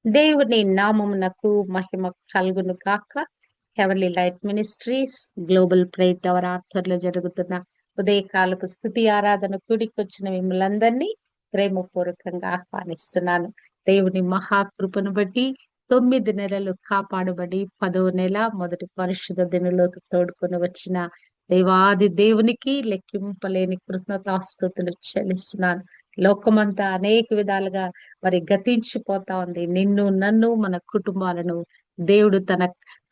దేవుని నామమునకు మహిమ కలుగును గాక. Heavenly light ministries global prayer tower ఆధ్వర్యంలో జరుగుతున్న ఉదయకాలపు స్తుతి ఆరాధన కూడికొచ్చిన మిమ్మల్ందరినీ ప్రేమపూర్వకంగా ఆహ్వానిస్తున్నాను. దేవుని మహాకృపను బట్టి 9 నెలలు కాపాడబడి 10వ నెల మొదటి పరిశుద్ధ దినలోకి తోడుకొని వచ్చిన దేవాది దేవునికి లెక్కింపలేని కృతజ్ఞతాస్తుతులు చెల్లిస్తున్నాను. లోకమంతా అనేక విధాలుగా గతించిపోతా ఉంది. నిన్ను నన్ను మన కుటుంబాలను దేవుడు తన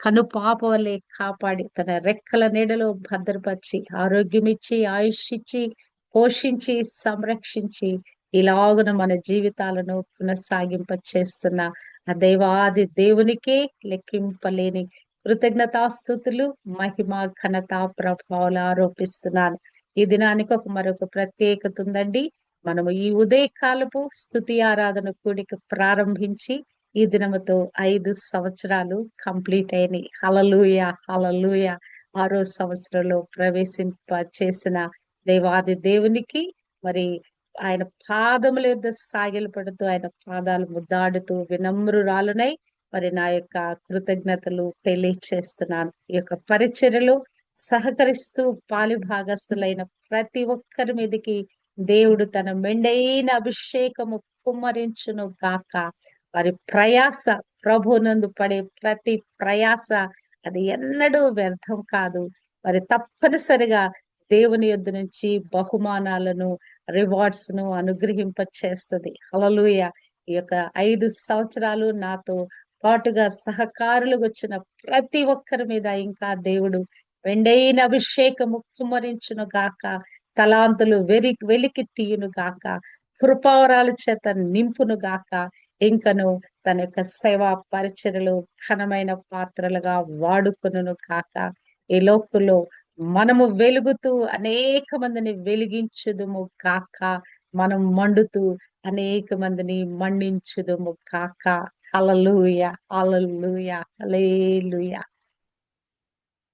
కనుపాప వలె కాపాడి తన రెక్కల నీడలో భద్రపరిచి ఆరోగ్యమిచ్చి ఆయుష్నిచ్చి పోషించి సంరక్షించి ఇలాగున మన జీవితాలను కొనసాగింప చేస్తున్న ఆ దేవాది దేవునికే లెక్కింపలేని కృతజ్ఞతాస్తుతులు మహిమ ఘనత ప్రభావాలు ఆరోపిస్తున్నాను. ఈ దినానికి మరొక ప్రత్యేకత ఉందండి. మనము ఈ ఉదయకాలపు స్తుతి ఆరాధన కూడిక ప్రారంభించి ఈ దినముతో 5 సంవత్సరాలు కంప్లీట్ అయినాయి. హల్లెలూయా హల్లెలూయా. 6వ సంవత్సరంలో ప్రవేశింప చేసిన దేవాది దేవునికి మరి ఆయన పాదముల యొద్ద సాగిలపడుతూ ఆయన పాదాలు ముద్దాడుతూ వినమ్రురాలునై మరి నా యొక్క కృతజ్ఞతలు తెలియచేస్తున్నాను. ఈ యొక్క పరిచర్యలో సహకరిస్తూ పాలిభాగస్తులైన ప్రతి ఒక్కరి మీదకి దేవుడు తన మెండైన అభిషేకము కుమ్మరించును గాక. వారి ప్రయాస ప్రభునందు పడే ప్రతి ప్రయాస అది ఎన్నడూ వ్యర్థం కాదు. మరి తప్పనిసరిగా దేవుని యొద్ద నుంచి బహుమానాలను రివార్డ్స్ ను అనుగ్రహింప చేస్తుంది. హల్లెలూయా. ఈ యొక్క 5 సంవత్సరాలు నాతో పాటుగా సహకారులు వచ్చిన ప్రతి ఒక్కరి మీద ఇంకా దేవుడు వెండైన అభిషేకము కుమ్మరించును గాక. తలాంతులు వెలికి తీయును గాక. కృపావరాల చేత నింపును గాక. ఇంకను తన యొక్క సేవా పరిచర్యలో ఘనమైన పాత్రలుగా వాడుకొనును గాక. ఈ లోకంలో మనము వెలుగుతూ అనేక మందిని వెలిగించుదుము గాక. మనం మండుతూ అనేక మందిని మండించుదుము గాక. హల్లెలూయా హల్లెలూయా హల్లెలూయా.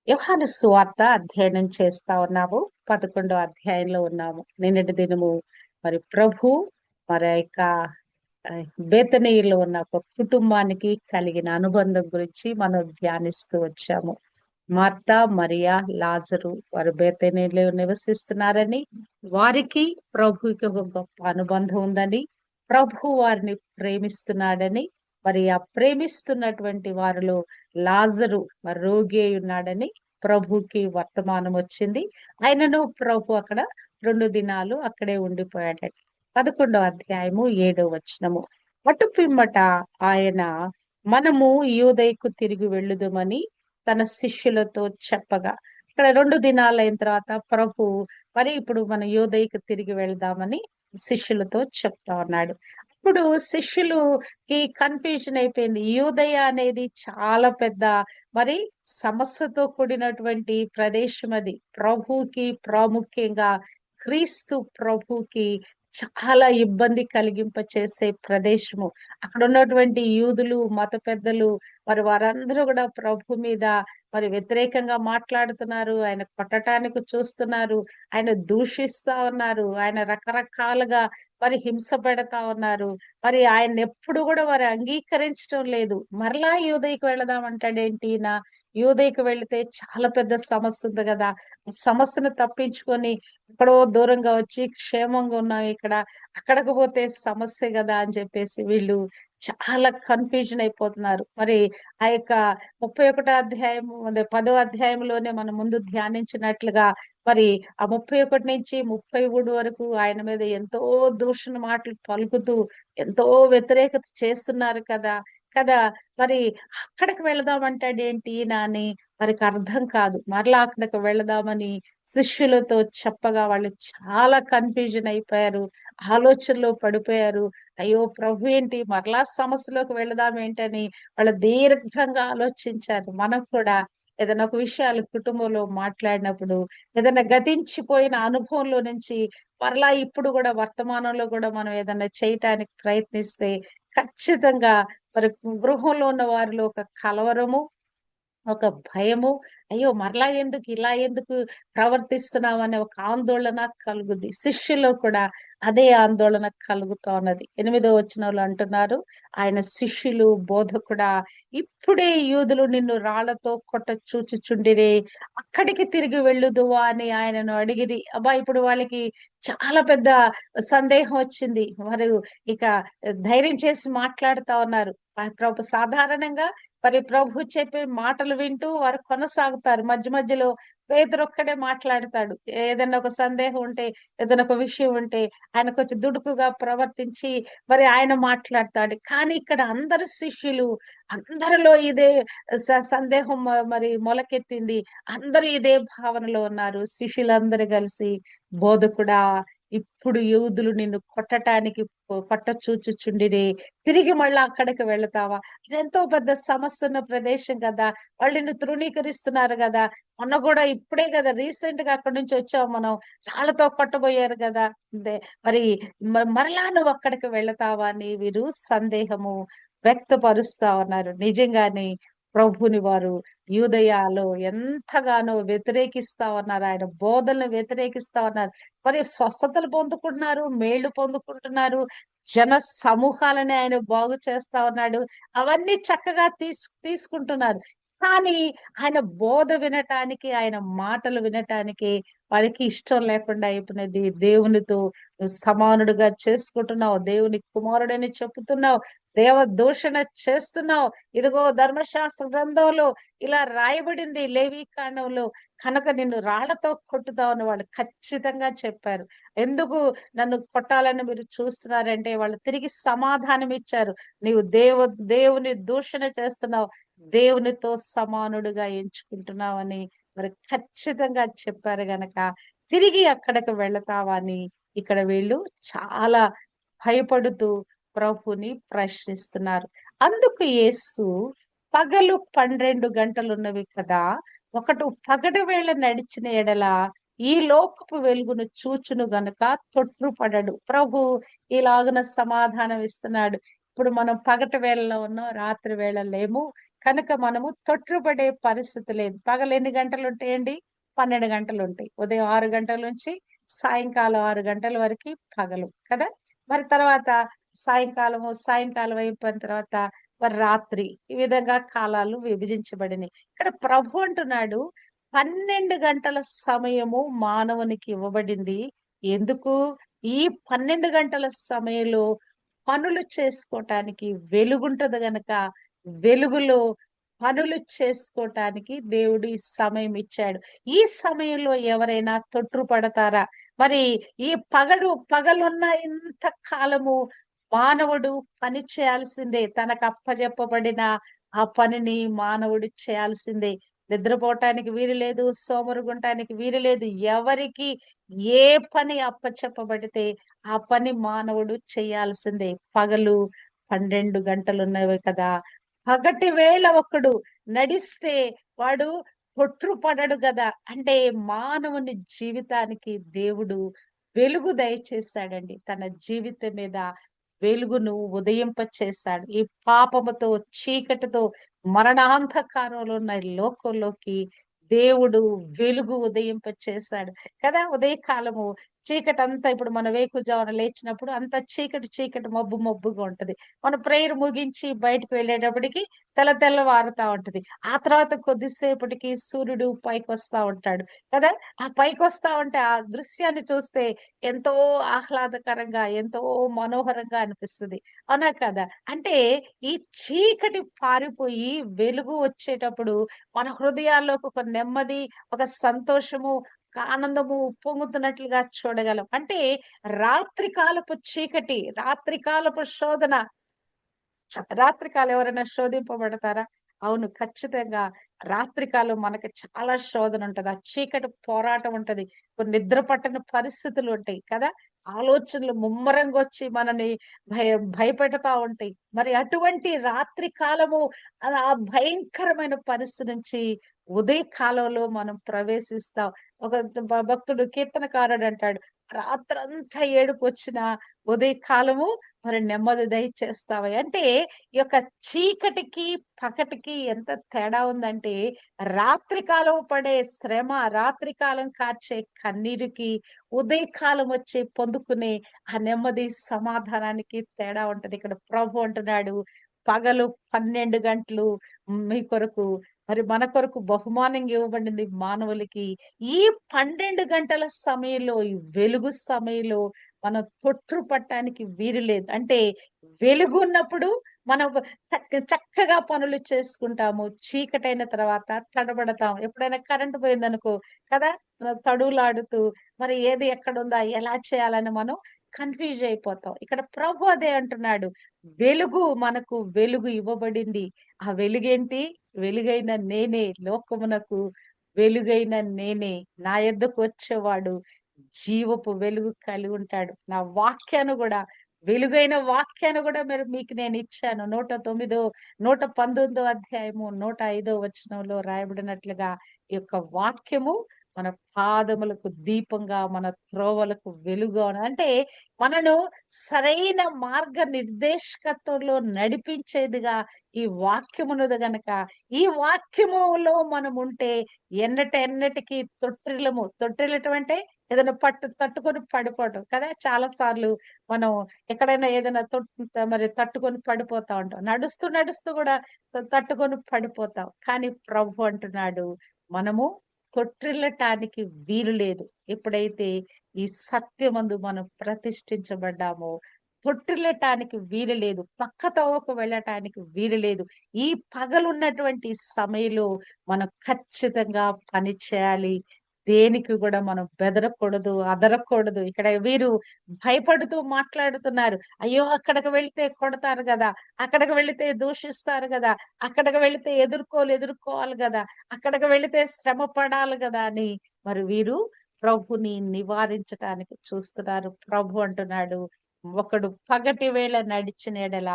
యోహాను సువార్త అధ్యయనం చేస్తా ఉన్నాము. 11వ అధ్యాయంలో ఉన్నాము. నిన్నటి దినము మరి ప్రభు మరి యొక్క బేతనీయులో ఉన్న ఒక కుటుంబానికి కలిగిన అనుబంధం గురించి మనం ధ్యానిస్తూ వచ్చాము. మార్తా మరియా లాజరు వారు బేతనీలో నివసిస్తున్నారని, వారికి ప్రభుకి ఒక గొప్ప అనుబంధం ఉందని, ప్రభు వారిని ప్రేమిస్తున్నాడని, మరి ఆ ప్రేమిస్తున్నటువంటి వారిలో లాజరు మరి రోగి అయి ఉన్నాడని ప్రభుకి వర్తమానం వచ్చింది. ఆయనను ప్రభు అక్కడ 2 దినాలు అక్కడే ఉండిపోయాడట. 11వ అధ్యాయము 7వ వచనము. అటు పిమ్మట ఆయన మనము యూదయకు తిరిగి వెళ్ళుదుమని తన శిష్యులతో చెప్పగా, ఇక్కడ 2 దినాలు అయిన తర్వాత ప్రభు మరి ఇప్పుడు మన యూదయకు తిరిగి వెళ్దామని శిష్యులతో చెప్తా ఉన్నాడు. ఇప్పుడు శిష్యులుకి కన్ఫ్యూజన్ అయిపోయింది. యూదయ అనేది చాలా పెద్ద మరి సమస్యతో కూడినటువంటి ప్రదేశం. అది ప్రభుకి ప్రాముఖ్యంగా క్రీస్తు ప్రభుకి చాలా ఇబ్బంది కలిగింప చేసే ప్రదేశము. అక్కడ ఉన్నటువంటి యూదులు మత పెద్దలు మరి వారందరూ కూడా ప్రభు మీద మరి వ్యతిరేకంగా మాట్లాడుతున్నారు. ఆయన కొట్టడానికి చూస్తున్నారు. ఆయన దూషిస్తా ఉన్నారు. ఆయన రకరకాలుగా మరి హింస పెడతా ఉన్నారు. మరి ఆయన ఎప్పుడు కూడా వారు అంగీకరించడం లేదు. మరలా యూదయకు వెళదాం అంటాడేంటి ఈయన? యూదయకు వెళితే చాలా పెద్ద సమస్య ఉంది కదా. ఈ సమస్యను తప్పించుకొని ఎక్కడో దూరంగా వచ్చి క్షేమంగా ఉన్నాం ఇక్కడ, అక్కడికి పోతే సమస్య కదా అని చెప్పేసి వీళ్ళు చాలా కన్ఫ్యూజన్ అయిపోతున్నారు. మరి ఆ యొక్క 31వ అధ్యాయము 10వ అధ్యాయంలోనే మనం ముందు ధ్యానించినట్లుగా మరి ఆ 31 నుంచి 33 వరకు ఆయన మీద ఎంతో దూషణ మాటలు పలుకుతూ ఎంతో వ్యతిరేకత చేస్తున్నారు కదా కదా. మరి అక్కడికి వెళదామంటాడేంటి ఈయన అని వారికి అర్థం కాదు. మరలా అక్కడికి వెళదామని శిష్యులతో చెప్పగా వాళ్ళు చాలా కన్ఫ్యూజన్ అయిపోయారు. ఆలోచనలో పడిపోయారు. అయ్యో ప్రభు ఏంటి మరలా సమస్యలోకి వెళదాం ఏంటని వాళ్ళు దీర్ఘంగా ఆలోచించారు. మనం కూడా ఏదైనా ఒక విషయాలు కుటుంబంలో మాట్లాడినప్పుడు ఏదైనా గతించిపోయిన అనుభవంలో నుంచి మరలా ఇప్పుడు కూడా వర్తమానంలో కూడా మనం ఏదైనా చేయటానికి ప్రయత్నిస్తే ఖచ్చితంగా మరి గృహంలో ఉన్న వారిలో ఒక కలవరము, ఒక భయము, అయ్యో! మరలా ఎందుకు, ఇలా ఎందుకు ప్రవర్తిస్తున్నామనే ఒక ఆందోళన కలుగుద్ది. శిష్యుల్లో కూడా అదే ఆందోళన కలుగుతా ఉన్నది. 8వ వచనంలో అంటున్నారు, ఆయన శిష్యులు, బోధకుడా, ఇప్పుడే యూదులు నిన్ను రాళ్లతో కొట్ట చూచుచుండిరి, అక్కడికి తిరిగి వెళ్ళుదువా అని ఆయనను అడిగిరి. అబ్బా! ఇప్పుడు వాళ్ళకి చాలా పెద్ద సందేహం వచ్చింది. వారు ఇక ధైర్యం చేసి మాట్లాడుతా ఉన్నారు. ప్రభు సాధారణంగా మరి ప్రభు చెప్పే మాటలు వింటూ వారు కొనసాగుతారు. మధ్య మధ్యలో పేతురొక్కడే మాట్లాడతాడు. ఏదైనా ఒక సందేహం ఉంటే, ఏదైనా ఒక విషయం ఉంటే ఆయన కొంచెం దుడుకుగా ప్రవర్తించి మరి ఆయన మాట్లాడతాడు. కానీ ఇక్కడ అందరు శిష్యులు, అందరిలో ఇదే సందేహం మరి మొలకెత్తింది. అందరూ ఇదే భావనలో ఉన్నారు. శిష్యులందరూ కలిసి, బోధకుడా, ఇప్పుడు యూదులు నిన్ను కొట్టటానికి కొట్ట చూచుచుండిరి, తిరిగి మళ్ళా అక్కడికి వెళతావా? ఇదెంతో పెద్ద సమస్య ఉన్న ప్రదేశం కదా! వాళ్ళు నిన్ను తృణీకరిస్తున్నారు గదా! మొన్న గూడా ఇప్పుడే గదా! రీసెంట్‌గా అక్కడి నుంచి వచ్చాం మనం. రాళ్ళతో కొట్టబోయారు గదా! అంటే మరి మరలా నువ్వు అక్కడికి వెళతావా అని వీరు సందేహము వ్యక్తపరుస్తా ఉన్నారు. నిజంగానే ప్రభుని వారు యూదయలో ఎంతగానో వ్యతిరేకిస్తా ఉన్నారు. ఆయన బోధనలు వ్యతిరేకిస్తా ఉన్నారు. మరి స్వస్థతలు పొందుకుంటున్నారు, మేళ్ళు పొందుకుంటున్నారు. జన సమూహాలని ఆయన బాగు చేస్తా ఉన్నాడు. అవన్నీ చక్కగా తీసుకుంటున్నారు. కానీ ఆయన బోధ వినటానికి, ఆయన మాటలు వినటానికి వారికి ఇష్టం లేకుండా అయిపోయినది. దేవునితో నువ్వు సమానుడిగా చేసుకుంటున్నావు. దేవుని కుమారుడని చెప్పుతున్నావు. దేవ దూషణ చేస్తున్నావు. ఇదిగో ధర్మశాస్త్ర గ్రంథంలో ఇలా రాయబడింది లేవీకాండంలో. కనుక నిన్ను రాళ్లతో కొట్టుతామని వాళ్ళు ఖచ్చితంగా చెప్పారు. ఎందుకు నన్ను కొట్టాలని మీరు చూస్తున్నారంటే వాళ్ళు తిరిగి సమాధానం ఇచ్చారు. నీవు దేవుని దూషణ చేస్తున్నావు. దేవునితో సమానుడుగా ఎంచుకుంటున్నావని మరి ఖచ్చితంగా చెప్పారు గనక తిరిగి అక్కడికి వెళతావా అని ఇక్కడ వీళ్ళు చాలా భయపడుతూ ప్రభుని ప్రశ్నిస్తున్నారు. అందుకు యేసు, పగలు 12 గంటలున్నవి కదా! ఒకడు పగటి వేళ నడిచిన ఎడల ఈ లోకపు వెలుగును చూచును గనుక తొట్రుపడడు. ప్రభు ఇలాగున సమాధానం ఇస్తున్నాడు. ఇప్పుడు మనం పగటి వేళలో ఉన్నాం, రాత్రి వేళ లేము. కనుక మనము తొట్రుపడే పరిస్థితి లేదు. పగలు ఎన్ని గంటలుంటాయండి? 12 గంటలుంటాయి. ఉదయం 6 గంటల నుంచి సాయంకాలం 6 గంటల వరకి పగలు కదా! మరి తర్వాత సాయంకాలం అయిపోయిన తర్వాత మరి రాత్రి. ఈ విధంగా కాలాలు విభజించబడినాయి. ఇక్కడ ప్రభు అంటున్నాడు, 12 గంటల సమయము మానవునికి ఇవ్వబడింది. ఎందుకు? ఈ 12 గంటల సమయంలో పనులు చేసుకోటానికి వెలుగుంటది గనక, వెలుగులో పనులు చేసుకోటానికి దేవుడు ఈ సమయం ఇచ్చాడు. ఈ సమయంలో ఎవరైనా తొట్రుపడతారా? మరి ఈ పగలున్న ఇంత కాలము మానవుడు పని చేయాల్సిందే. తనకు అప్పజెప్పబడిన ఆ పనిని మానవుడు చేయాల్సిందే. నిద్రపోవటానికి వీలు లేదు. సోమరుగుంటానికి వీలు లేదు. ఎవరికి ఏ పని అప్పచెప్పబడితే ఆ పని మానవుడు చేయాల్సిందే. పగలు 12 గంటలున్నవి కదా! పగటి వేళ ఒకడు నడిస్తే వాడు తొట్రుపడడు గదా! అంటే మానవుని జీవితానికి దేవుడు వెలుగు దయచేశాడండి. తన జీవితం మీద వెలుగును ఉదయింపచేశాడు. ఈ పాపముతో, చీకటితో, మరణాంధకారంలో ఉన్న ఈ లోకంలోకి దేవుడు వెలుగు ఉదయింపచేశాడు కదా! ఉదయకాలము చీకటంతా ఇప్పుడు మన వేకువజామున లేచినప్పుడు అంతా చీకటి మబ్బుగా ఉంటది. మన ప్రేయర్ ముగించి బయటకు వెళ్ళేటప్పటికి తెల్లవారుతా ఉంటది. ఆ తర్వాత కొద్దిసేపటికి సూర్యుడు పైకొస్తా ఉంటాడు కదా! ఆ పైకొస్తా ఉంటే ఆ దృశ్యాన్ని చూస్తే ఎంతో ఆహ్లాదకరంగా, ఎంతో మనోహరంగా అనిపిస్తది. అవునా కదా? అంటే ఈ చీకటి పారిపోయి వెలుగు వచ్చేటప్పుడు మన హృదయాల్లోకి ఒక నెమ్మది, ఒక సంతోషము, ఒక ఆనందము ఉప్పొంగుతున్నట్లుగా చూడగలం. అంటే రాత్రి కాలపు చీకటి, రాత్రి కాలపు శోధన, రాత్రికాలం ఎవరైనా శోధింపబడతారా? అవును. ఖచ్చితంగా రాత్రికాలం మనకి చాలా శోధన ఉంటది. ఆ చీకటి పోరాటం ఉంటది. కొన్ని నిద్ర పట్టని పరిస్థితులుంటాయి కదా! ఆలోచనలు ముమ్మరంగా వచ్చి మనని భయపెడతా ఉంటాయి. మరి అటువంటి రాత్రి కాలము ఆ భయంకరమైన పరిస్థితి నుంచి ఉదయ కాలంలో మనం ప్రవేశిస్తాం. ఒక భక్తుడు కీర్తనకారుడు అంటాడు, రాత్రంతా ఏడుపొచ్చినా ఉదయ కాలము మరి నెమ్మది దయచేస్తావయ్యా. అంటే ఈ యొక్క చీకటికి, పగటికి ఎంత తేడా ఉందంటే, రాత్రి కాలం పడే శ్రమ, రాత్రి కాలం కార్చే కన్నీరుకి, ఉదయకాలం వచ్చి పొందుకునే ఆ నెమ్మది, సమాధానానికి తేడా ఉంటది. ఇక్కడ ప్రభు అంటున్నాడు, పగలు 12 గంటలు మీ కొరకు, మరి మన కొరకు బహుమానంగా ఇవ్వబడింది మానవులకి. ఈ 12 గంటల సమయంలో, ఈ వెలుగు సమయంలో మనం తొట్రుపట్టడానికి వీలు లేదు. అంటే వెలుగున్నప్పుడు మనం చక్కగా పనులు చేసుకుంటాము. చీకటైన తర్వాత తడబడతాం. ఎప్పుడైనా కరెంట్ పోయిందనుకో కదా! తడువులాడుతూ మరి ఏది ఎక్కడుందా? ఎలా చేయాలని మనం కన్‌ఫ్యూజ్ అయిపోతాం. ఇక్కడ ప్రభు అదే అంటున్నాడు. మనకు వెలుగు ఇవ్వబడింది. ఆ వెలుగేంటి? వెలుగైన నేనే, లోకమునకు వెలుగైన నేనే. నా యొద్దకు వచ్చేవాడు జీవపు వెలుగు కలిగి ఉంటాడు. నా వాక్యాన్ని గూడా, వెలుగైన వాక్యాన్ని గూడా మీకు నేనిచ్చాను. 119 అధ్యాయము 105 వచనంలో రాయబడినట్లుగా ఈ యొక్క వాక్యము మన పాదములకు దీపంగా, మన త్రోవలకు వెలుగుగా అంటే మనను సరైన మార్గ నిర్దేశకత్వంలో నడిపించేదిగా ఈ వాక్యమున్నది గనక, ఈ వాక్యములో మనముంటే ఎన్నటెన్నటికి తొట్టిల్లటం అంటే ఏదైనా తట్టుకొని పడిపోవటం కదా! చాలా సార్లు మనం ఎక్కడైనా ఏదైనా మరి తట్టుకొని పడిపోతా ఉంటాం. నడుస్తూ నడుస్తూ గూడా తట్టుకొని పడిపోతాం. కానీ ప్రభు అంటున్నాడు, మనము తొట్రిల్లటానికి వీలు లేదు. ఎప్పుడైతే ఈ సత్యమందు మనం ప్రతిష్ఠించబడ్డామో, తొట్రిల్లటానికి వీలు లేదు. పక్క తోవకు వెళ్ళటానికి వీలు లేదు. ఈ పగలున్నటువంటి సమయంలో మనం ఖచ్చితంగా పని చేయాలి. దేనికి గూడా మనం బెదరకూడదు, అదరకూడదు. ఇక్కడ వీరు భయపడుతూ మాట్లాడుతున్నారు. అయ్యో! అక్కడికి వెళ్తే కొడతారు గదా! అక్కడికి వెళితే దూషిస్తారు గదా! అక్కడికి వెళితే ఎదుర్కోవాలి గదా! అక్కడికి వెళితే శ్రమ పడాలి గదా! అని మరి వీరు ప్రభుని నివారించటానికి చూస్తున్నారు. ప్రభు అంటున్నాడు, ఒకడు పగటి వేళ నడిచిన ఎడల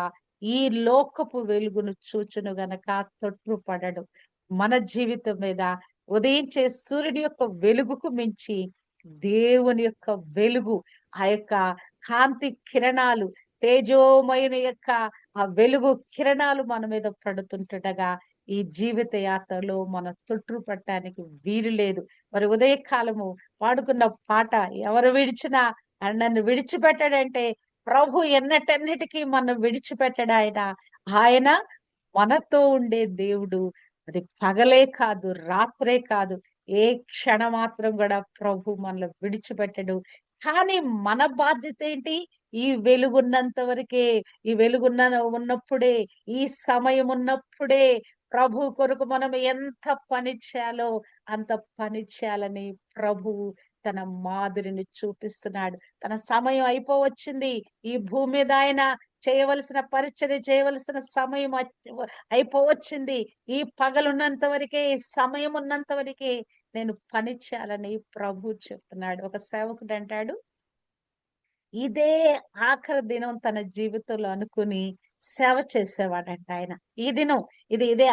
ఈ లోకపు వెలుగును చూచును గనక తొట్రుపడడు. మన జీవితం మీద ఉదయించే సూర్యుని యొక్క వెలుగుకు మించి దేవుని యొక్క వెలుగు, ఆ యొక్క కాంతి కిరణాలు, తేజోమయుని యొక్క ఆ వెలుగు కిరణాలు మన మీద పడుతుంటుండగా ఈ జీవిత యాత్రలో మనం తొట్రుపట్టడానికి వీలు లేదు. మరి ఉదయకాలము పాడుకున్న పాట, ఎవరు విడిచినా నన్ను విడిచిపెట్టాడంటే ప్రభు ఎన్నటెన్నటికీ మనం విడిచిపెట్టడాయన. ఆయన మనతో ఉండే దేవుడు. అది పగలే కాదు, రాత్రే కాదు. ఏ క్షణమాత్రం గూడా ప్రభు మనల్ని విడిచిపెట్టడు. కానీ మన బాధ్యతేంటి? ఈ వెలుగున్నంత వరకే, ఈ ఉన్నప్పుడే, ఈ సమయం ఉన్నప్పుడే ప్రభు కొరకు మనం ఎంత పని చేయాలో అంత పని చేయాలని ప్రభువు తన మాదిరిని చూపిస్తున్నాడు. తన సమయం అయిపోవచ్చింది. ఈ భూమి మీద ఆయన చేయవలసిన పరిచర్య చేయవలసిన సమయం అయిపోవచ్చింది. ఈ పగలున్నంత వరకే, ఈ సమయం ఉన్నంత వరకే నేను పని చేయాలని ప్రభు చెప్తున్నాడు. ఒక సేవకుడు అంటాడు, ఇదే ఆఖరి దినం తన జీవితంలో అనుకుని సేవ చేసేవాడంట ఆయన. ఈ దినం ఇదే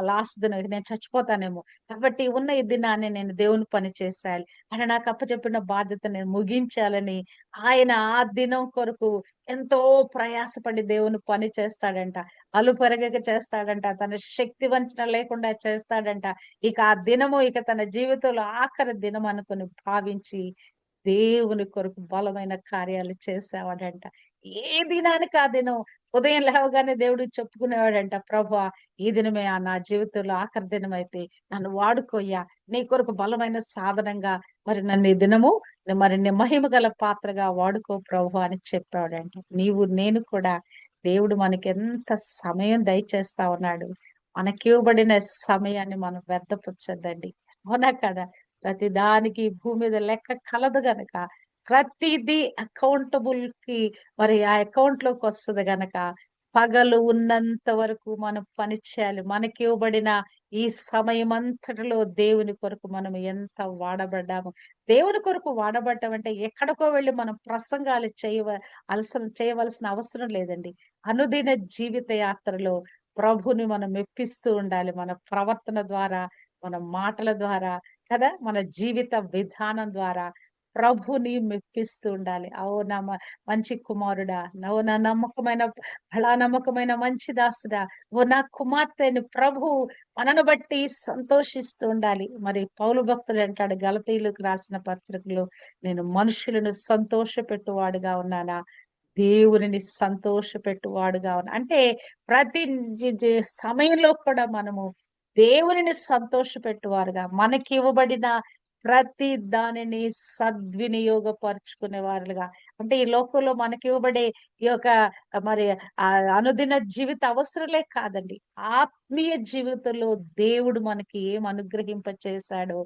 లాస్ట్ దినం. ఇక నేను చచ్చిపోతానేమో. కాబట్టి ఉన్న ఈ దినాన్ని నేను దేవుని పని చేసేయాలి. ఆయన నాకు అప్పచెప్పిన బాధ్యత నేను ముగించాలని ఆయన ఆ దినం కొరకు ఎంతో ప్రయాసపడి దేవుని పని చేస్తాడంట. అలుపెరగక చేస్తాడంట. తన శక్తి వంచన లేకుండా చేస్తాడంట. ఇక ఆ దినము తన జీవితంలో ఆఖరి దినం అనుకుని భావించి దేవుని కొరకు బలమైన కార్యాలు చేసేవాడంట. ఏ దినానికి ఆ దినం ఉదయం లేవగానే దేవుడికి చెప్పుకునేవాడంట, ప్రభువా ఈ దినమే నా జీవితంలో ఆఖరి దినమైతే నన్ను వాడుకోయ్యా. నీ కొరకు బలమైన సాధనంగా మరి నన్ను ఈ దినము మరి నీ మహిమ గల పాత్రగా వాడుకో ప్రభువా అని చెప్పాడంట. నేను కూడా దేవుడు మనకెంత సమయం దయచేస్తా ఉన్నాడు. మనకివ్వబడిన సమయాన్ని మనం వ్యర్థపుచ్చొద్దండి. అవునా కదా! ప్రతి దానికి భూమి మీద లెక్క కలదు గనక ప్రతిదీ అకౌంటబుల్ కి మరి ఆ అకౌంట్ లోకి వస్తది గనక పగలు ఉన్నంత వరకు మనం పని చేయాలి. మనకి ఇవ్వబడిన ఈ సమయం అంతటిలో దేవుని కొరకు మనం ఎంత వాడబడ్డాము. దేవుని కొరకు వాడబడ్డం అంటే ఎక్కడికో వెళ్లి మనం ప్రసంగాలు చేయవలసిన అవసరం లేదండి. అనుదిన జీవిత యాత్రలో ప్రభుని మనం మెప్పిస్తూ ఉండాలి. మన ప్రవర్తన ద్వారా, మన మాటల ద్వారా కదా! మన జీవిత విధానం ద్వారా ప్రభుని మెప్పిస్తూ ఉండాలి. అవునా మంచి కుమారుడా! ఓ నా నమ్మకమైన బలా నమ్మకమైన మంచి దాసుడా! ఓ నా కుమార్తె అని ప్రభువు మనను బట్టి సంతోషిస్తూ ఉండాలి. మరి పౌలు భక్తుడు అంటాడు గలతీయులకు రాసిన పత్రికలో, నేను మనుషులను సంతోషపెట్టువాడుగా ఉన్నానా? దేవునిని సంతోషపెట్టువాడుగా ఉన్నా అంటే ప్రతి సమయంలో కూడా మనము దేవునిని సంతోషపెట్టువారుగా మనకివ్వబడిన ప్రతి దానిని సద్వినియోగపరుచుకునే వారులుగా అంటే ఈ లోకంలో మనకివ్వబడే ఈ యొక్క మరి అనుదిన జీవిత అవసరాలే కాదండి. ఆత్మీయ జీవితంలో దేవుడు మనకి ఏం అనుగ్రహింప చేశాడో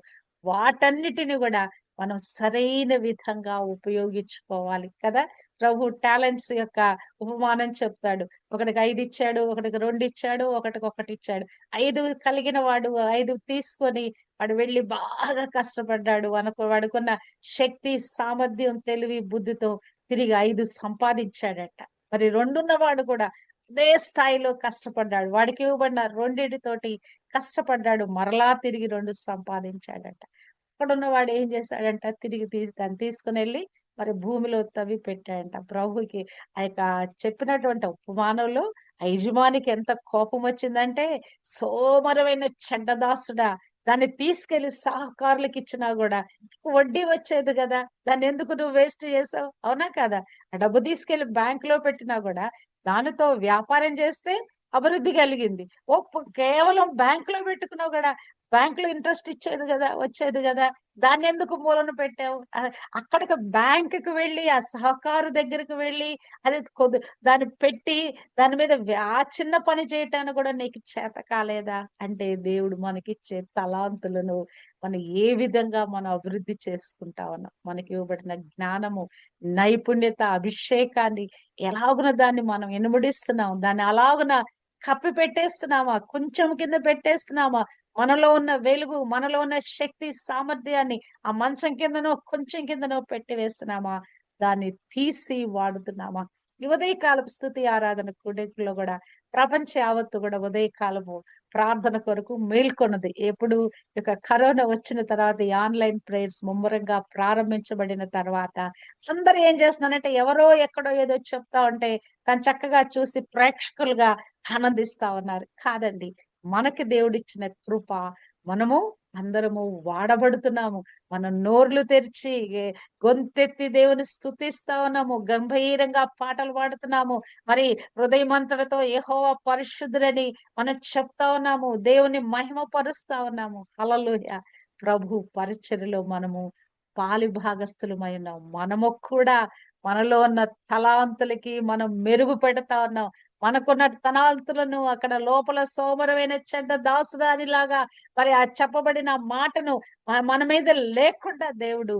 వాటన్నిటిని గూడా మనం సరైన విధంగా ఉపయోగించుకోవాలి కదా! ప్రభు టాలెంట్స్ యొక్క ఉపమానం చెప్తాడు. ఒకడికి 5 ఇచ్చాడు, ఒకడికి 2 ఇచ్చాడు, ఒకటికి 1 ఇచ్చాడు. 5 కలిగిన వాడు 5 తీసుకొని వాడు వెళ్లి బాగా కష్టపడ్డాడు. వాడికున్న శక్తి, సామర్థ్యం, తెలివి, బుద్ధితో తిరిగి 5 సంపాదించాడట. మరి 2 ఉన్నవాడు కూడా అదే స్థాయిలో కష్టపడ్డాడు. వాడికి ఇవ్వబడిన రెండిటితోటి కష్టపడ్డాడు. మరలా తిరిగి 2 సంపాదించాడట. అక్కడున్నవాడు ఏం చేశాడంట తిరిగి దాన్ని తీసుకొనెళ్ళి మరి భూమిలో తవ్వి పెట్టాడంట. ప్రభువుకి ఆ యొక్క చెప్పినటువంటి ఉపమానంలో ఆ యజమానికి ఎంత కోపం వచ్చిందంటే, సోమరమైన చెడ్డదాసుడా! దాన్ని తీసుకెళ్ళి సహకారులకు ఇచ్చినా గూడా వడ్డీ వచ్చేది గదా! దాన్నెందుకు నువ్వు వేస్ట్ చేసావు? అవునా కాదా? ఆ డబ్బు తీసుకెళ్ళి బ్యాంక్‌లో పెట్టినా గూడా దానితో వ్యాపారం చేస్తే అభివృద్ధి కలిగింది. కేవలం బ్యాంక్‌లో పెట్టుకున్నావు గూడా బ్యాంక్‌లో ఇంట్రెస్ట్ ఇచ్చేది గదా! వచ్చేది గదా! దాన్నెందుకు మూలన పెట్టావు? అక్కడికి బ్యాంక్‌కి వెళ్లి, ఆ సహకారు దగ్గరికి వెళ్లి, అది దాన్ని పెట్టి, దాని మీద ఆ చిన్న పని చేయటానికి గూడా నీకు చేత కాలేదా? అంటే దేవుడు మనకిచ్చే తలాంతులను మనం ఏ విధంగా మనం అభివృద్ధి చేసుకుంటా ఉన్నాం. మనకి ఇవ్వబడిన జ్ఞానము, నైపుణ్యత, అభిషేకాన్ని ఎలాగున దాన్ని మనం ఇనుమడిస్తున్నాం. దాన్ని అలాగున కప్పి పెట్టేస్తున్నామా? కొంచెం కింద పెట్టేస్తున్నామా? మనలో ఉన్న వెలుగు, మనలో ఉన్న శక్తి, సామర్థ్యాన్ని ఆ మంచం కిందనో, కొంచెం కిందనో పెట్టి వేస్తున్నామా? దాన్ని తీసి వాడుతున్నామా? ఈ ఉదయకాలపు స్తుతి ఆరాధన కూడికలో గూడా ప్రపంచ యావత్తు గూడా ఉదయకాలము ప్రార్థన కొరకు మేల్కొన్నది. ఎప్పుడు ఇక కరోనా వచ్చిన తర్వాత ఈ ఆన్‌లైన్ ప్రేయర్స్ ముమ్మరంగా ప్రారంభించబడిన తర్వాత అందరూ ఏం చేస్తున్నారంటే ఎవరో ఎక్కడో ఏదో చెప్తా ఉంటే దాన్ని చక్కగా చూసి ప్రేక్షకులుగా ఆనందిస్తా ఉన్నారు. కాదండి. మనకి దేవుడిచ్చిన కృప. మనము అందరము వాడబడుతున్నాము. మనం నోర్లు తెరిచి గొంతెత్తి దేవుని స్తుతిస్తా ఉన్నాము. గంభీరంగా పాటలు పాడుతున్నాము. మరి హృదయమంతటితో యెహోవా పరిశుద్ధుడని మనం చెప్తా ఉన్నాము. దేవుని మహిమ పరుస్తా ఉన్నాము. హల్లెలూయా! ప్రభు పరిచర్యలో మనము పాలిభాగస్తులమై ఉన్నాం. మనము కూడా మనలో ఉన్న తలాంతులకి మనం మెరుగు పెడతా ఉన్నాం. మనకున్న తలాంతులను అక్కడ లోపల సోమరమైన చెడ్డ దాసురాలిలాగా మరి ఆ చెప్పబడిన మాటను మన మీద లేకుండా దేవుడు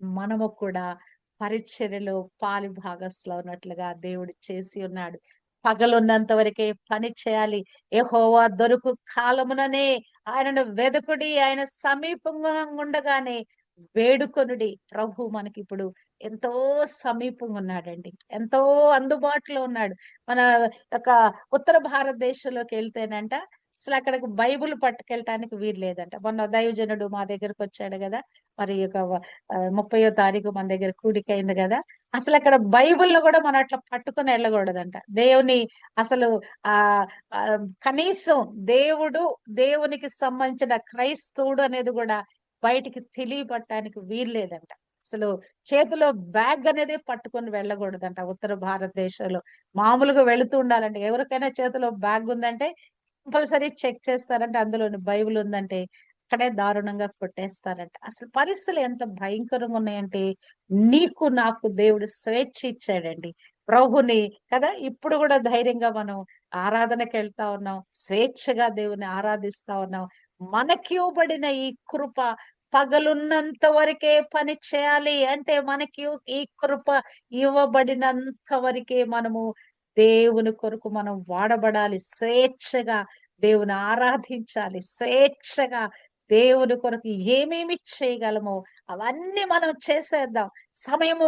మనము కూడా పరిచర్యలో పాలిభాగస్తులవునట్లుగా దేవుడు చేసి ఉన్నాడు. పగలున్నంత వరకే పని చేయాలి. యెహోవా దొరకు కాలముననే ఆయనను వెదకుడి. ఆయన సమీపంగా ఉండగానే వేడుకొనుడి. ప్రభు మనకిప్పుడు ఎంతో సమీపంగా ఉన్నాడండి. ఎంతో అందుబాటులో ఉన్నాడు. మన యొక్క ఉత్తర భారతదేశంలోకెళ్తేనంట అసలక్కడికి బైబిల్ పట్టుకెళ్ళటానికి వీలు లేదంట. మొన్న దైవజనుడు మా దగ్గరకొచ్చాడు గదా! మరి ఒక 30వ తారీఖు మన దగ్గర కూడికయింది గదా! అసలక్కడ బైబిల్‌ను గూడా మనం అట్లా పట్టుకొని ఎళ్ళగూడదంట. దేవుని అసలు కనీసం దేవునికి సంబంధించిన క్రైస్తవుడు అనేది గూడా బయటికి తెలియపడటానికి వీలు లేదంట. అసలు చేతిలో బ్యాగ్ అనేదే పట్టుకొని వెళ్ళగూడదంట ఉత్తర భారతదేశంలో. మామూలుగా వెళుతూ ఉండాలంటే ఎవరికైనా చేతిలో బ్యాగ్ ఉందంటే కంపల్సరీ చెక్ చేస్తారంటే అందులోని బైబిల్ ఉందంటే అక్కడే దారుణంగా కొట్టేస్తారంట. అసలు పరిస్థితులు ఎంత భయంకరంగా ఉన్నాయంటే, నీకు నాకు దేవుడు స్వేచ్ఛ ఇచ్చాడండి. ప్రభుని కదా! ఇప్పుడు గూడా ధైర్యంగా మనం ఆరాధనకెళ్తా ఉన్నాం. స్వేచ్ఛగా దేవుని ఆరాధిస్తా ఉన్నాం. మనకివ్వబడిన ఈ కృప పగలున్నంత వరకే పని చేయాలి అంటే, మనకి ఈ కృప ఇవ్వబడినంత వరకే మనము దేవుని కొరకు మనం వాడబడాలి. స్వేచ్ఛగా దేవుని ఆరాధించాలి. స్వేచ్ఛగా దేవుని కొరకు ఏమేమి చేయగలమో అవన్నీ మనం చేసేద్దాం. సమయము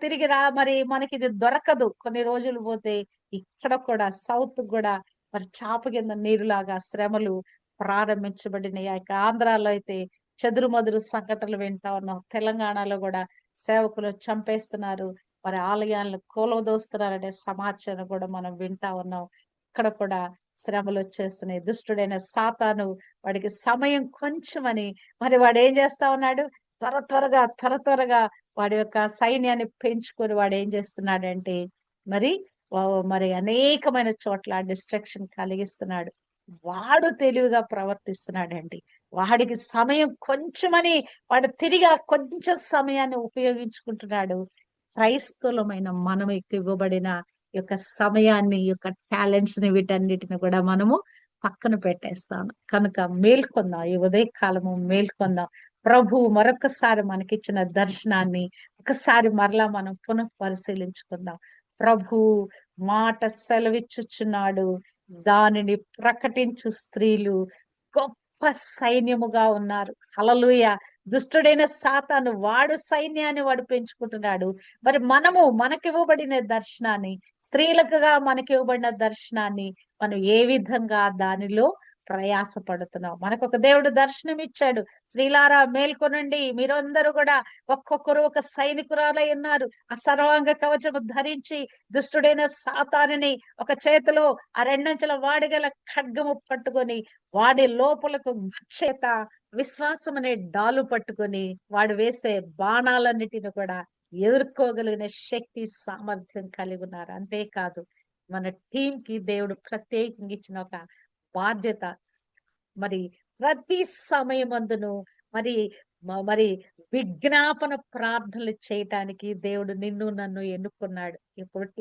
తిరిగి మరి మనకిది దొరకదు. కొన్ని రోజులు పోతే ఇక్కడ కూడా సౌత్ గూడా మరి చాప కింద నీరులాగా శ్రమలు ప్రారంభించబడినాయి. ఇక ఆంధ్రాలో అయితే చెదురుమదురు సంఘటనలు వింటా ఉన్నాం. తెలంగాణలో గూడా సేవకులు చంపేస్తున్నారు. మరి ఆలయాలను కూలదోస్తున్నారనే సమాచారం కూడా మనం వింటా ఉన్నాం. ఇక్కడ కూడా శ్రమలొచ్చేస్తున్నాయి. దుష్టుడైన సాతాను వాడికి సమయం కొంచెమని మరి వాడేం చేస్తా ఉన్నాడు? త్వరగా వాడి యొక్క సైన్యాన్ని పెంచుకొని వాడేం చేస్తున్నాడంటే మరి మరి అనేకమైన చోట్ల డిస్ట్రక్షన్ కలిగిస్తున్నాడు. వాడు తెలివిగా ప్రవర్తిస్తున్నాడండి. వాడికి సమయం కొంచెమని వాడు తిరిగి ఆ కొంచెం సమయాన్ని ఉపయోగించుకుంటున్నాడు. క్రైస్తవులమైన మనం ఇవ్వబడిన ఈ యొక్క సమయాన్ని, ఈ యొక్క టాలెంట్స్ ని వీటన్నిటిని కూడా మనము పక్కన పెట్టేస్తాం. కనుక మేల్కొందాం. ఈ ఉదయకాలము మేల్కొందాం. ప్రభు మరొకసారి మనకిచ్చిన దర్శనాన్ని ఒకసారి మరలా మనం పునః పరిశీలించుకుందాం. ప్రభు మాట సెలవిచ్చుచున్నాడు. దానిని ప్రకటించు స్త్రీలు గొప్ప సైన్యముగా ఉన్నారు. హల్లెలూయా! దుష్టుడైన సాతాను వాడు సైన్యాన్ని వాడు పెంచుకుంటున్నాడు. మరి మనము మనకివ్వబడిన దర్శనాన్ని, స్త్రీలకుగా మనకివ్వబడిన దర్శనాన్ని మనం ఏ విధంగా దానిలో ప్రయాసపడుతున్నాం. మనకొక దేవుడు దర్శనం ఇచ్చాడు. స్త్రీలారా మేల్కొనండి. మీరందరూ కూడా ఒక్కొక్కరు ఒక సైనికురాలై ఉన్నారు. ఆ సర్వాంగ కవచము ధరించి దుష్టుడైన సాతానుని ఒక చేతిలో ఆ రెండంచెల వాడిగల ఖడ్గము పట్టుకొని వాడి లోపలకు చేత విశ్వాసం అనే డాలు పట్టుకొని వాడు వేసే బాణాలన్నిటిని కూడా ఎదుర్కోగలిగిన శక్తి సామర్థ్యం కలిగి ఉన్నారు. అంతేకాదు మన టీం కి దేవుడు ప్రత్యేకంగా ఇచ్చిన ఒక బాధ్యత. మరి ప్రతి సమయమందును మరి మరి విజ్ఞాపన ప్రార్థనలు చేయటానికి దేవుడు నిన్ను నన్ను ఎన్నుకున్నాడు.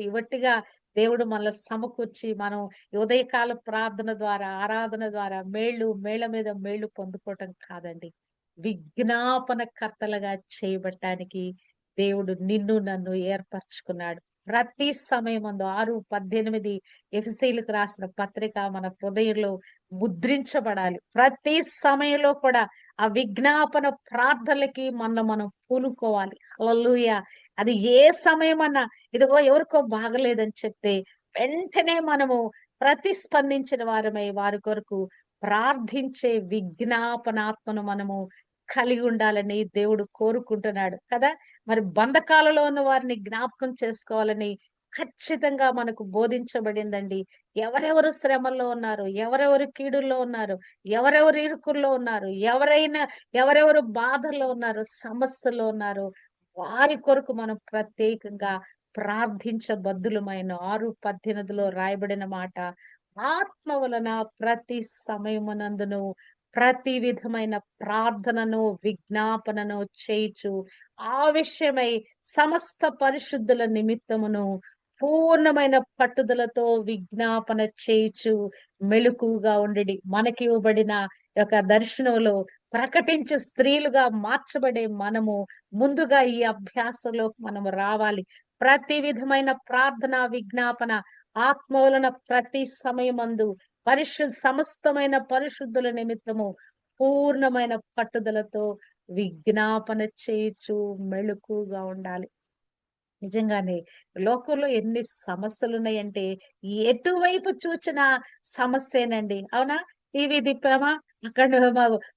ఇవట్టిగా దేవుడు మనల్ని సమకూర్చి మనం ఈ ఉదయకాల ప్రార్థన ద్వారా, ఆరాధన ద్వారా మేళ్ళ మీద మేళ్ళు పొందుకోవటం కాదండి. విజ్ఞాపన కర్తలుగా చేయబట్టానికి దేవుడు నిన్ను నన్ను ఏర్పరచుకున్నాడు. ప్రతి సమయమందు 6:18 ఎఫెసీయులకు రాసిన పత్రిక మన హృదయంలో ముద్రించబడాలి. ప్రతి సమయంలో కూడా ఆ విజ్ఞాపన ప్రార్థనలకి మనం పూనుకోవాలి. హల్లెలూయా! అది ఏ సమయమన్నా ఇదిగో ఎవరికో బాగలేదని చెప్తే వెంటనే మనము ప్రతిస్పందించిన వారమై వారి కొరకు ప్రార్థించే విజ్ఞాపనాత్మను మనము కలిగి ఉండాలని దేవుడు కోరుకుంటున్నాడు కదా! మరి బంధకాలలో ఉన్న వారిని జ్ఞాపకం చేసుకోవాలని ఖచ్చితంగా మనకు బోధించబడిందండి. ఎవరెవరు శ్రమల్లో ఉన్నారు, ఎవరెవరు కీడుల్లో ఉన్నారు, ఎవరెవరు ఇరుకుల్లో ఉన్నారు, ఎవరెవరు బాధల్లో ఉన్నారు, సమస్యల్లో ఉన్నారు, వారి కొరకు మనం ప్రత్యేకంగా ప్రార్థించబద్దులమైన 6:18లో రాయబడిన మాట. ఆత్మ వలన ప్రతి సమయమునందును ప్రతి విధమైన ప్రార్థనను, విజ్ఞాపనను చేయుచు ఆ విషయమై సమస్త పరిశుద్ధుల నిమిత్తమును పూర్ణమైన పట్టుదలతో విజ్ఞాపన చేయుచు మెలకువగా ఉండుడి. మనకి ఇవ్వబడిన యొక్క దర్శనంలో ప్రకటించే స్త్రీలుగా మార్చబడే మనము ముందుగా ఈ అభ్యాసంలో మనము రావాలి. ప్రతి విధమైన ప్రార్థన, విజ్ఞాపన ఆత్మ వలన ప్రతి సమయమందు సమస్తమైన పరిశుద్ధుల నిమిత్తము పూర్ణమైన పట్టుదలతో విజ్ఞాపన చేయుచు మెళకువగా ఉండాలి. నిజంగానే లోకంలో ఎన్ని సమస్యలున్నాయంటే ఎటువైపు చూచినా సమస్యేనండి. అవునా? టీవీ తిప్పామా అక్కడ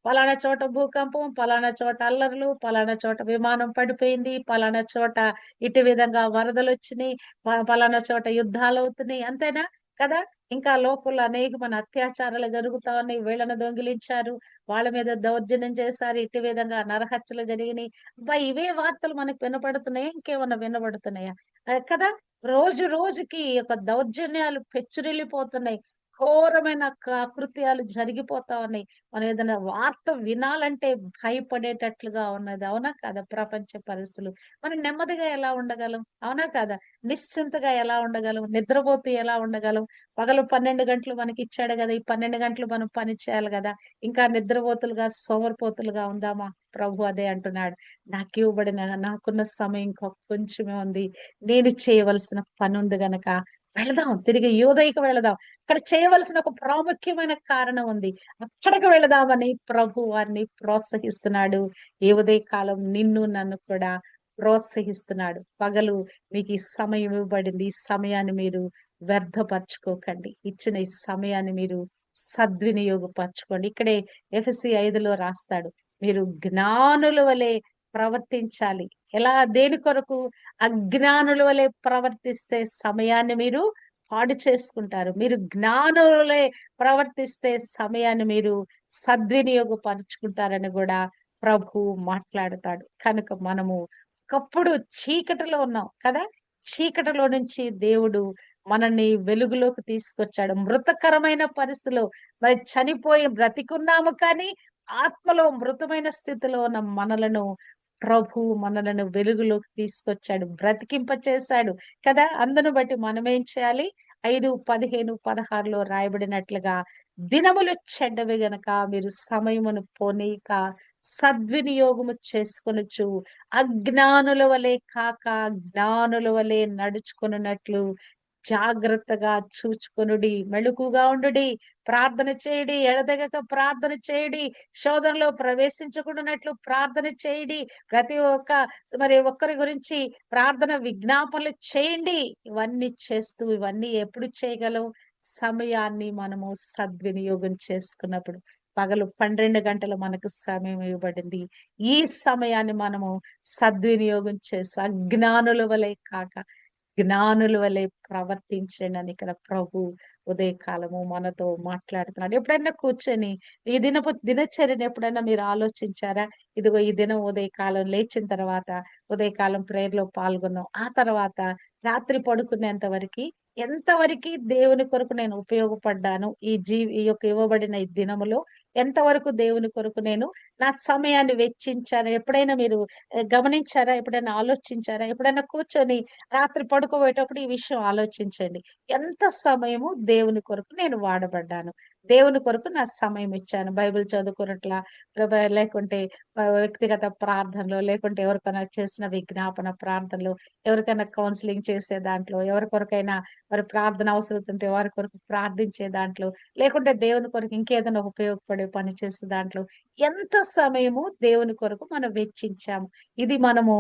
పలానా చోట భూకంపం, పలానా చోట అల్లర్లు, పలానా చోట విమానం పడిపోయింది, పలానా చోట ఇటు విధంగా వరదలొచ్చినాయి, పలానా చోట యుద్ధాలవుతున్నాయి. అంతేనా? కదా! ఇంకా లోకంలో అనేకమైన అత్యాచారాలు జరుగుతా ఉన్నాయి. వీళ్ళని దొంగిలించారు, వాళ్ళ మీద దౌర్జన్యం చేశారు, ఇటు విధంగా నరహత్యలు జరిగినాయి. అబ్బా! ఇవే వార్తలు మనకు వినపడుతున్నాయా? ఇంకేమన్నా వినబడుతున్నాయా? కదా! రోజు రోజుకి ఒక దౌర్జన్యాలు పెచ్చురిల్లిపోతున్నాయి. ఘోరమైన కృత్యాలు జరిగిపోతా ఉన్నాయి. మనం ఏదైనా వార్త వినాలంటే భయపడేటట్లుగా ఉన్నది. అవునా కాదా? ప్రపంచ పరిస్థితులు. మనం నెమ్మదిగా ఎలా ఉండగలం? అవునా కాదా? నిశ్చింతగా ఎలా ఉండగలం? నిద్రపోతూ ఎలా ఉండగలం? పగలు 12 గంటలు మనకిచ్చాడు గదా! ఈ 12 గంటలు మనం పని చేయాలి గదా! ఇంకా నిద్రపోతులుగా, సోమరిపోతులుగా ఉందామా? ప్రభు అదే అంటున్నాడు. నాకున్న సమయం కొంచెమే ఉంది. నేను చేయవలసిన పనుంది గనక వెళదాం. తిరిగి యోదయకి వెళదాం. అక్కడ చేయవలసిన ఒక ప్రాముఖ్యమైన కారణం ఉంది. అక్కడికి వెళదామని ప్రభు వారిని ప్రోత్సహిస్తున్నాడు. ఈ ఉదయకాలం నిన్ను నన్ను కూడా ప్రోత్సహిస్తున్నాడు. పగలు మీకు ఈ సమయం ఇవ్వబడింది. ఈ సమయాన్ని మీరు వ్యర్థపరచుకోకండి. ఇచ్చిన ఈ సమయాన్ని మీరు సద్వినియోగపరచుకోండి. ఇక్కడే ఎఫెసీ 5లో రాస్తాడు. మీరు జ్ఞానుల వలె ప్రవర్తించాలి. ఎలా? దేని కొరకు? అజ్ఞానుల వలె ప్రవర్తిస్తే సమయాన్ని మీరు పాడు చేసుకుంటారు. మీరు జ్ఞానుల వలె ప్రవర్తిస్తే సమయాన్ని మీరు సద్వినియోగపరుచుకుంటారని కూడా ప్రభు మాట్లాడతాడు. కనుక మనము ఒకప్పుడు చీకటిలో ఉన్నాం కదా! చీకటిలో నుంచి దేవుడు మనల్ని వెలుగులోకి తీసుకొచ్చాడు. మృతకరమైన పరిస్థితిలో మరి చనిపోయి బ్రతికున్నాము కానీ ఆత్మలో మృతమైన స్థితిలో ఉన్న మనలను వెలుగులోకి తీసుకొచ్చాడు. బ్రతికింప చేశాడు కదా! అందును బట్టి మనమేం చేయాలి? 5:15, 16లో రాయబడినట్లుగా దినములు చెడ్డవి గనక మీరు సమయమును పోనీక సద్వినియోగము చేసుకొనుచు అజ్ఞానుల వలె కాక జ్ఞానుల వలె నడుచుకొనున్నట్లు జాగ్రత్తగా చూచుకొనుడి. మెళకువగా ఉండుడి. ప్రార్థన చేయుడి. ఎడతెగక ప్రార్థన చేయుడి. శోధనలో ప్రవేశించకుండానట్లు ప్రార్థన చేయుడి. ప్రతి ఒక్కరి గురించి ప్రార్థన విజ్ఞాపనలు చేయండి. ఇవన్నీ చేస్తూ ఇవన్నీ ఎప్పుడు చేయగలవు? సమయాన్ని మనము సద్వినియోగం చేసుకున్నప్పుడు. పగలు 12 గంటలు మనకు సమయం ఇవ్వబడింది. ఈ సమయాన్ని మనము సద్వినియోగం చేస్తూ అజ్ఞానుల వలె కాక జ్ఞానుల వలె ప్రవర్తించండి అని ఇక్కడ ప్రభు ఉదయకాలము మనతో మాట్లాడుతున్నాడు. ఎప్పుడైనా కూర్చొని ఈ దినచర్యను ఎప్పుడైనా మీరు ఆలోచించారా? ఇదిగో ఈ దినం ఉదయకాలం లేచిన తర్వాత ఉదయకాలం ప్రేయర్ లో పాల్గొన్నాం. ఆ తర్వాత రాత్రి పడుకునేంత వరకు ఎంతవరకు దేవుని కొరకు నేను ఉపయోగపడ్డాను? ఈ యొక్క ఇవ్వబడిన ఈ దినములో ఎంతవరకు దేవుని కొరకు నేను నా సమయాన్ని వెచ్చించాను? ఎప్పుడైనా మీరు గమనించారా? ఎప్పుడైనా ఆలోచించారా? ఎప్పుడైనా కూర్చొని రాత్రి పడుకోబోయేటప్పుడు ఈ విషయం ఆలోచించండి. ఎంత సమయము దేవుని కొరకు నేను వాడబడ్డాను? దేవుని కొరకు నా సమయం ఇచ్చాను. బైబిల్ చదువుకున్నట్లా లేకుంటే వ్యక్తిగత ప్రార్థనలో, లేకుంటే ఎవరికైనా చేసిన విజ్ఞాపన ప్రార్థనలో, ఎవరికైనా కౌన్సిలింగ్ చేసే దాంట్లో, ఎవరి కొరకైనా మరి ప్రార్థన అవసరం ఉంటే వారి కొరకు ప్రార్థించే దాంట్లో, లేకుంటే దేవుని కొరకు ఇంకేదైనా ఉపయోగపడే పని చేసే దాంట్లో ఎంత సమయము దేవుని కొరకు మనం వెచ్చించాము. ఇది మనము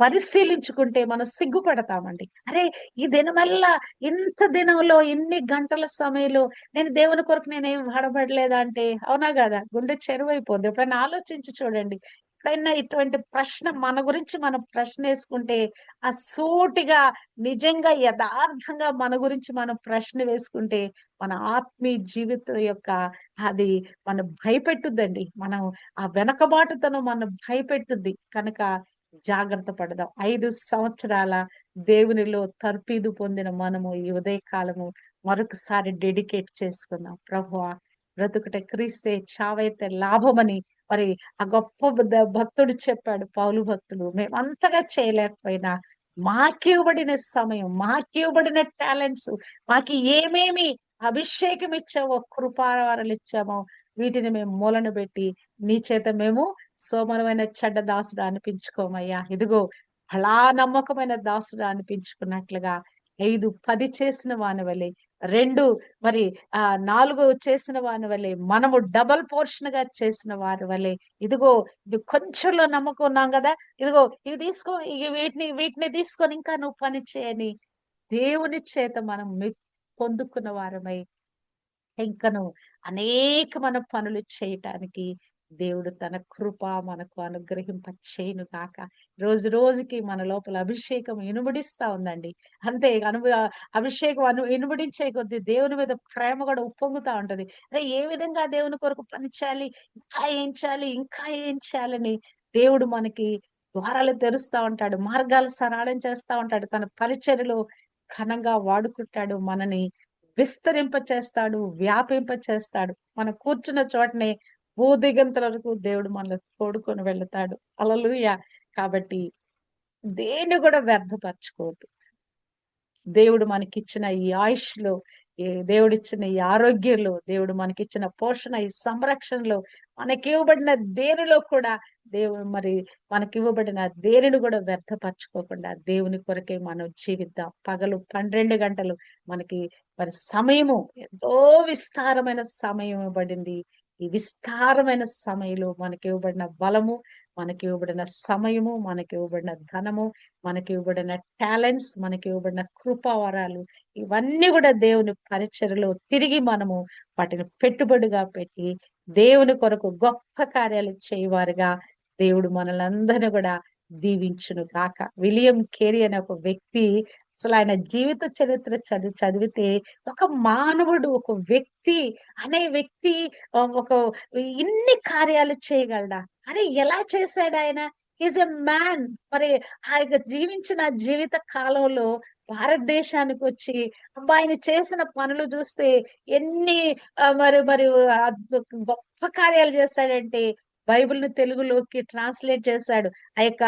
పరిశీలించుకుంటే మనం సిగ్గుపడతామండి. అరే! ఈ దినమల్లా ఇంత దినంలో ఇన్ని గంటల సమయంలో నేను దేవుని కొరకు నేనేం వాడబడలేదా అంటే అవునా గదా! గుండె చెరువైపోద్ది. ఎప్పుడైనా ఆలోచించి చూడండి. ఎప్పుడైనా ఇటువంటి ప్రశ్న మన గురించి మనం ప్రశ్నేసుకుంటే సూటిగా నిజంగా యథార్థంగా మన గురించి మనం ప్రశ్న వేసుకుంటే మన ఆత్మీయ జీవితం యొక్క అది మనం భయపెట్టుద్దండి. మనం ఆ వెనకబాటుతనం మనం భయపెట్టుద్ది. కనుక జాగ్రత్త పడదాం. 5 సంవత్సరాల దేవునిలో తర్పీదు పొందిన మనము ఈ ఉదయకాలము మరొకసారి డెడికేట్ చేసుకుందాం. ప్రభువా బ్రతుకుట క్రీస్తే చావైతే లాభమని మరి ఆ గొప్ప భక్తుడు చెప్పాడు. పౌలు భక్తుడు. మేమంతగా చేయలేకపోయినా మాకివ్వబడిన సమయం, మాకివ్వబడిన టాలెంట్స్, మాకు ఏమేమి అభిషేకం ఇచ్చావో, కృపావరాలు ఇచ్చామో వీటిని మేము మూలన పెట్టి నీ చేత మేము సోమరమైన చెడ్డ దాసుడు అనిపించుకోమయ్యా. ఇదిగో అలా నమ్మకమైన దాసుడు అనిపించుకున్నట్లుగా 5, 10 చేసిన వాని వలె 2 మరి 4 చేసిన వాని వలె మనము డబుల్ పోర్షన్ గా చేసిన వారి వలె ఇదిగో ఇది కొంచెంలో నమ్మకం ఉన్నాం కదా! ఇదిగో ఇవి తీసుకో, వీటిని తీసుకొని ఇంకా నువ్వు పని చేయని దేవుని చేత మనం పొందుకున్న వారమై ఇంకను అనేకమైన పనులు చేయటానికి దేవుడు తన కృప మనకు అనుగ్రహింప చేయను గాక. రోజు రోజుకి మన లోపల అభిషేకం ఇనుమడిస్తా ఉందండి. అంతే అభిషేకం ఇనుమడించే కొద్దీ దేవుని మీద ప్రేమ కూడా ఉప్పొంగుతా ఉంటది. అరే ఏ విధంగా దేవుని కొరకు పని చేయాలి, ఇంకా ఏం చేయాలి, ఇంకా ఏం చేయాలని దేవుడు మనకి ద్వారాలు తెరుస్తా ఉంటాడు. మార్గాలు సరళం చేస్తా ఉంటాడు. తన పరిచర్యలో ఘనంగా వాడుకుంటాడు. మనని విస్తరింప చేస్తాడు, వ్యాపింప చేస్తాడు. మనం కూర్చున్న చోటనే భూదిగంతల వరకు దేవుడు మనల్ని తోడుకొని వెళ్తాడు. హల్లెలూయా! కాబట్టి దేన్ని కూడా వ్యర్థపరచుకోవద్దు. దేవుడు మనకిచ్చిన ఈ ఆయుష్‌లో దేవుడిచ్చిన ఈ ఆరోగ్యంలో, దేవుడు మనకిచ్చిన పోషణ, ఈ సంరక్షణలో, మనకివ్వబడిన దేనిలో కూడా దేవుడు మరి మనకివ్వబడిన దేనిని కూడా వ్యర్థపరచుకోకుండా దేవుని కొరకే మనం జీవిద్దాం. పగలు 12 గంటలు మనకి మరి సమయము ఎంతో విస్తారమైన సమయం ఇవ్వబడింది. ఈ విస్తారమైన సమయంలో మనకివ్వబడిన బలము, మనకివ్వబడిన సమయము, మనకివ్వబడిన ధనము, మనకివ్వబడిన టాలెంట్స్, మనకివ్వబడిన కృపావరాలు, ఇవన్నీ కూడా దేవుని పరిచర్యలో తిరిగి మనము వాటిని పెట్టుబడిగా పెట్టి దేవుని కొరకు గొప్ప కార్యాలు చేయవారుగా దేవుడు మనల్ని అందరినీ కూడా దీవించును గాక. విలియం కేరీ అనే ఒక వ్యక్తి, అసలు ఆయన జీవిత చరిత్ర చదివితే ఒక మానవుడు, ఒక వ్యక్తి అనే వ్యక్తి ఒక ఇన్ని కార్యాలు చేయగలడా? అరే ఎలా చేశాడు ఆయన? Is a man. మరి ఆయన జీవించిన జీవిత కాలంలో భారతదేశానికి వచ్చి ఆయన చేసిన పనులు చూస్తే ఎన్ని మరి మరి గొప్ప కార్యాలు చేశాడంటే, బైబిల్‌ని తెలుగులోకి ట్రాన్స్‌లేట్ చేశాడు. ఆ యొక్క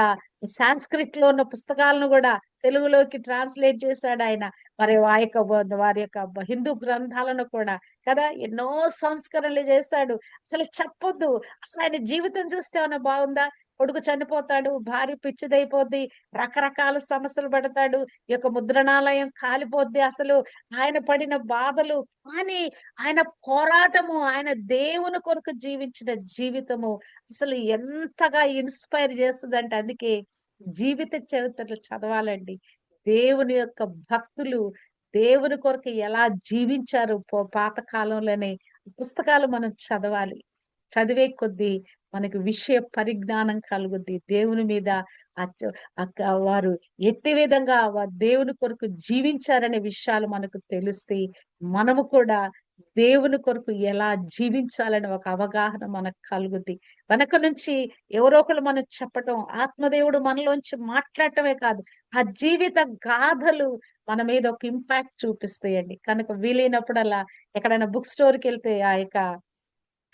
సాంస్క్రిట్ లో ఉన్న పుస్తకాలను కూడా తెలుగులోకి ట్రాన్స్‌లేట్ చేశాడు ఆయన. మరి ఆ యొక్క వారి యొక్క హిందూ గ్రంథాలను కూడా కదా ఎన్నో సంస్కరణలు చేశాడు. అసలు చెప్పొద్దు. అసలు ఆయన జీవితం చూస్తే ఏమన్నా బాగుందా? కొడుకు చనిపోతాడు, భార్య పిచ్చిదైపోద్ది, రకరకాల సమస్యలు పడతాడు, ఈ యొక్క ముద్రణాలయం కాలిపోద్ది. అసలు ఆయన పడిన బాధలు, కానీ ఆయన పోరాటము, ఆయన దేవుని కొరకు జీవించిన జీవితము అసలు ఎంతగా ఇన్స్పైర్ చేస్తుందంటే, అందుకే జీవిత చరిత్రలు చదవాలండి. దేవుని యొక్క భక్తులు దేవుని కొరకు ఎలా జీవించారు పాత కాలంలోనే పుస్తకాలు మనం చదవాలి. చదివే కొద్దీ మనకి విషయ పరిజ్ఞానం కలుగుద్ది. దేవుని మీద వారు ఎట్టి విధంగా దేవుని కొరకు జీవించారనే విషయాలు మనకు తెలుస్తాయి. మనము కూడా దేవుని కొరకు ఎలా జీవించాలని ఒక అవగాహన మనకు కలుగుద్ది. వెనక నుంచి ఎవరో ఒకళ్ళు మనకు చెప్పటం, ఆత్మదేవుడు మనలోంచి మాట్లాడటమే కాదు, ఆ జీవిత గాథలు మన మీద ఒక ఇంపాక్ట్ చూపిస్తాయండి. కనుక వీలైనప్పుడల్లా ఎక్కడైనా బుక్ స్టోర్‌కి వెళ్తే ఆ యొక్క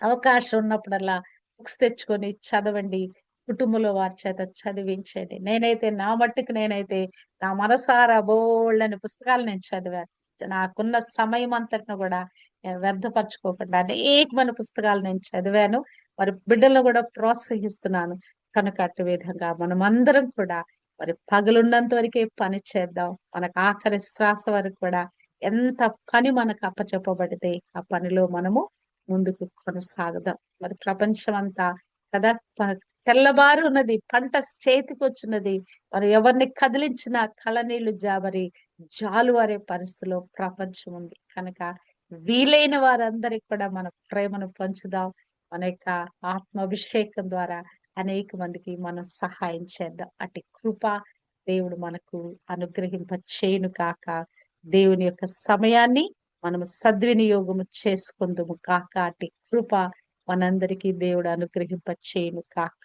అవకాశం ఉన్నప్పుడల్లా బుక్స్ తెచ్చుకొని చదవండి. కుటుంబంలో వారి చేత చదివించండి. నేనైతే నా మట్టుకు నేనైతే నా మనసారా బోలెడన్ని పుస్తకాలు నేను చదివాను. నాకున్న సమయం అంతటిని కూడా నేను వ్యర్థపరచుకోకుండా అనేకమైన పుస్తకాలు నేను చదివాను. మరి బిడ్డలను కూడా ప్రోత్సహిస్తున్నాను. కనుక అటు విధంగా మనమందరం కూడా మరి పగలున్నంత వరకే పని చేద్దాం. మనకు ఆఖరి శ్వాస వరకు కూడా ఎంత పని మనకు అప్పచెప్పబడితే ఆ పనిలో మనము ముందుకు కొనసాగుదాం. మరి ప్రపంచం అంతా కదా తెల్లబారు ఉన్నది, పంట చేతికొచ్చినది. మరి ఎవరిని కదిలించిన కళ్ళనీళ్లు జాబరి జాలువారే పరిస్థితిలో ప్రపంచం ఉంది. కనుక వీలైన వారందరికి కూడా మన ప్రేమను పంచుదాం. మన యొక్క ఆత్మాభిషేకం ద్వారా అనేక మందికి మనం సహాయం చేద్దాం. అటు కృప దేవుడు మనకు అనుగ్రహింప చేయును కాక. దేవుని యొక్క సమయాన్ని మనము సద్వినియోగము చేసుకుందుము కాక. అట్టి కృప మనందరికీ దేవుడు అనుగ్రహింప చేయును కాక.